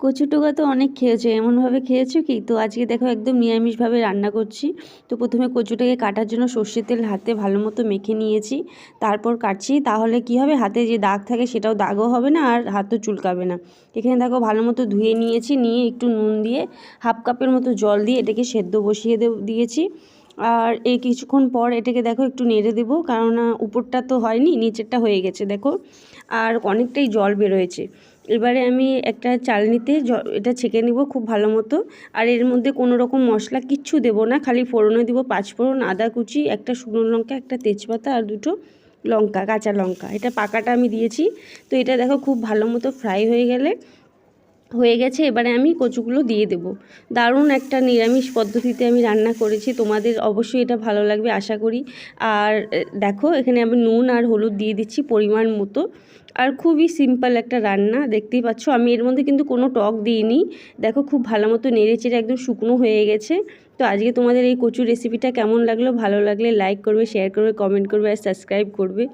কচু টোকা তো অনেক খেয়েছো, এমনভাবে খেয়েছো কি? তো আজকে দেখো একদম নিরামিষভাবে রান্না করছি। তো প্রথমে কচুটাকে কাটার জন্য সর্ষের তেল হাতে ভালো মতো মেখে নিয়েছি, তারপর কাটছি। তাহলে কি হবে, হাতে যে দাগ থাকে সেটাও দাগও হবে না আর হাতও চুলকাবে না। এখানে দেখো ভালো মতো ধুয়ে নিয়েছি, নিয়ে একটু নুন দিয়ে হাফ কাপের মতো জল দিয়ে এটাকে সেদ্ধ বসিয়ে দিয়েছি। আর এই কিছুক্ষণ পর এটাকে দেখো একটু নেড়ে দেবো, কারণ উপরটা তো হয়নি, নিচেরটা হয়ে গেছে দেখো, আর অনেকটাই জল বেরোয়েছে। এবারে আমি একটা চালনিতে এটা ছেঁকে নিব খুব ভালো মতো। আর এর মধ্যে কোনো রকম মশলা কিচ্ছু দেবো না, খালি ফোড়নে দিব 5 ফোড়ন, আদা কুচি, একটা শুকনো লঙ্কা, একটা তেজপাতা আর দুটো লঙ্কা, কাঁচা লঙ্কা, এটা পাকাটা আমি দিয়েছি। তো এটা দেখো খুব ভালো মতো ফ্রাই হয়ে গেছে। এবারে আমি কচুগুলো দিয়ে দেব। দারুণ একটা নিরামিষ পদ্ধতিতে আমি রান্না করেছি, তোমাদের অবশ্যই এটা ভালো লাগবে আশা করি। আর দেখো এখানে আমি নুন আর হলুদ দিয়ে দিচ্ছি পরিমাণ মতো। আর খুবই সিম্পল একটা রান্না, দেখতেই পাচ্ছ আমি এর মধ্যে কিন্তু কোনো টক দিইনি। দেখো খুব ভালো মতো নেড়েচেড়ে একদম শুকনো হয়ে গেছে। তো আজকে তোমাদের এই কচুর রেসিপিটা কেমন লাগলো, ভালো লাগলে লাইক করবে, শেয়ার করবে, কমেন্ট করবে আর সাবস্ক্রাইব করবে।